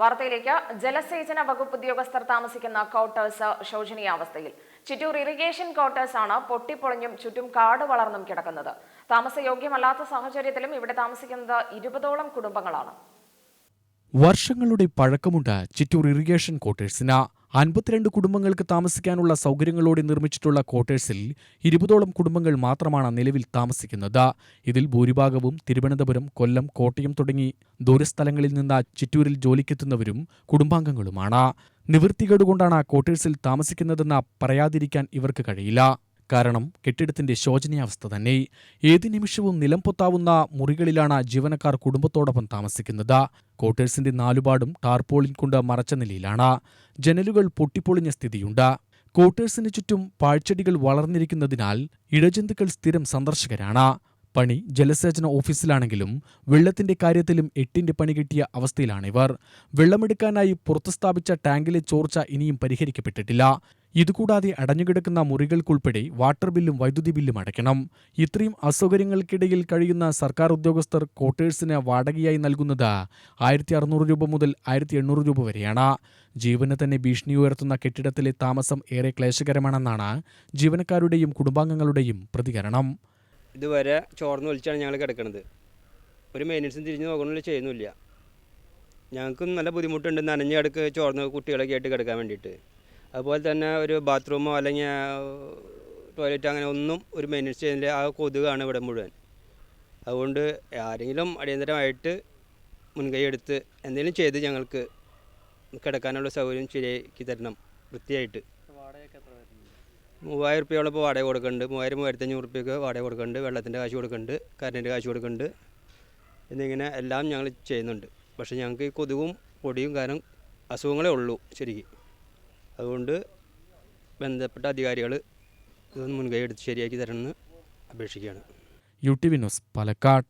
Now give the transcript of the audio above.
വാർത്തയിലേക്ക്. ജലസേചന വകുപ്പ് ഉദ്യോഗസ്ഥർ താമസിക്കുന്ന ക്വാർട്ടേഴ്സ് ശോചനീയാവസ്ഥയിൽ. ചിറ്റൂർ ഇറിഗേഷൻ ക്വാർട്ടേഴ്സ് ആണ് പൊട്ടിപ്പൊളിഞ്ഞും ചുറ്റും കാട് വളർന്നും കിടക്കുന്നത്. താമസയോഗ്യമല്ലാത്ത സാഹചര്യത്തിലും ഇവിടെ താമസിക്കുന്നത് 20ഓളം കുടുംബങ്ങളാണ്. വർഷങ്ങളുടെ പഴക്കമുണ്ട് ചിറ്റൂർ ഇറിഗേഷൻ ക്വാർട്ടേഴ്സിന്. 52 കുടുംബങ്ങൾക്ക് താമസിക്കാനുള്ള സൗകര്യങ്ങളോടെ നിർമ്മിച്ചിട്ടുള്ള ക്വാർട്ടേഴ്സിൽ 20ഓളം കുടുംബങ്ങൾ മാത്രമാണ് നിലവിൽ താമസിക്കുന്നത്. ഇതിൽ ഭൂരിഭാഗവും തിരുവനന്തപുരം, കൊല്ലം, കോട്ടയം തുടങ്ങി ദൂരസ്ഥലങ്ങളിൽ നിന്ന് ചിറ്റൂരിൽ ജോലിക്കെത്തുന്നവരും കുടുംബാംഗങ്ങളുമാണ്. നിവൃത്തികേടുകൊണ്ടാണ് ക്വാർട്ടേഴ്സിൽ താമസിക്കുന്നതെന്ന് പറയാതിരിക്കാൻ ഇവർക്ക് കഴിയില്ല. കാരണം കെട്ടിടത്തിന്റെ ശോചനീയാവസ്ഥ തന്നെ. ഏത് നിമിഷവും നിലം പൊത്താവുന്ന മുറികളിലാണ് ജീവനക്കാർ കുടുംബത്തോടൊപ്പം താമസിക്കുന്നത്. ക്വാർട്ടേഴ്സിന്റെ നാലുപാടും ടാർപോളിൻ കൊണ്ട് മറച്ച നിലയിലാണ്. ജനലുകൾ പൊട്ടിപ്പൊളിഞ്ഞ സ്ഥിതിയുണ്ട്. ക്വാർട്ടേഴ്സിന് ചുറ്റും പാഴ്ചെടികൾ വളർന്നിരിക്കുന്നതിനാൽ ഇഴജന്തുക്കൾ സ്ഥിരം സന്ദർശകരാണ്. പണി ജലസേചന ഓഫീസിലാണെങ്കിലും വെള്ളത്തിന്റെ കാര്യത്തിലും 8ന്റെ പണി കിട്ടിയ അവസ്ഥയിലാണിവർ. വെള്ളമെടുക്കാനായി പുറത്തു സ്ഥാപിച്ച ടാങ്കിലെ ചോർച്ച ഇനിയും പരിഹരിക്കപ്പെട്ടിട്ടില്ല. ഇതുകൂടാതെ അടഞ്ഞുകിടക്കുന്ന മുറികൾക്കുൾപ്പെടെ വാട്ടർ ബില്ലും വൈദ്യുതി ബില്ലും അടയ്ക്കണം. ഇത്രയും അസൗകര്യങ്ങൾക്കിടയിൽ കഴിയുന്ന സർക്കാർ ഉദ്യോഗസ്ഥർ ക്വാർട്ടേഴ്സിന് വാടകയായി നൽകുന്നത് 1600 രൂപ മുതൽ 1800 രൂപ വരെയാണ്. ജീവന് തന്നെ ഭീഷണി ഉയർത്തുന്ന കെട്ടിടത്തിലെ താമസം ഏറെ ക്ലേശകരമാണെന്നാണ് ജീവനക്കാരുടെയും കുടുംബാംഗങ്ങളുടെയും പ്രതികരണം. ഇതുവരെ ചോർന്ന് ഒലിച്ചാണ് ഞങ്ങൾ കിടക്കുന്നത്. ഒരു മെയിൻ്റനൻസും തിരിഞ്ഞ് നോക്കണമെന്ന് ചെയ്യുന്നില്ല. ഞങ്ങൾക്കും നല്ല ബുദ്ധിമുട്ടുണ്ട് നനഞ്ഞ കിടക്ക് ചോർന്ന് കുട്ടികളൊക്കെ ആയിട്ട് കിടക്കാൻ വേണ്ടിയിട്ട്. അതുപോലെ തന്നെ ഒരു ബാത്റൂമോ അല്ലെങ്കിൽ ടോയ്ലറ്റ് അങ്ങനെ ഒന്നും ഒരു മെയിൻ്റനൻസ് ചെയ്യുന്നില്ല. ആ കൊതുകാണ് ഇവിടെ മുഴുവൻ. അതുകൊണ്ട് ആരെങ്കിലും അടിയന്തരമായിട്ട് മുൻകൈ എടുത്ത് എന്തെങ്കിലും ചെയ്ത് ഞങ്ങൾക്ക് കിടക്കാനുള്ള സൗകര്യം ശരിയാക്കി തരണം വൃത്തിയായിട്ട്. 3000 റുപ്യോളം ഇപ്പോൾ വാടക കൊടുക്കുന്നുണ്ട്. 3000-3500 റുപ്യക്ക് വാടക കൊടുക്കുന്നുണ്ട്. വെള്ളത്തിൻ്റെ കാശ് കൊടുക്കുന്നുണ്ട്, കറണ്ടിൻ്റെ കാശ് കൊടുക്കുന്നുണ്ട്. എന്നിങ്ങനെ എല്ലാം ഞങ്ങൾ ചെയ്യുന്നുണ്ട്. പക്ഷേ ഞങ്ങൾക്ക് ഈ കൊതുകും പൊടിയും കാരണം അസുഖങ്ങളേ ഉള്ളൂ ശരിക്കും. അതുകൊണ്ട് ബന്ധപ്പെട്ട അധികാരികൾ ഇതൊന്ന് മുൻകൈ എടുത്ത് ശരിയാക്കി തരണമെന്ന് അപേക്ഷിക്കുകയാണ്. UTV news, Palakkad.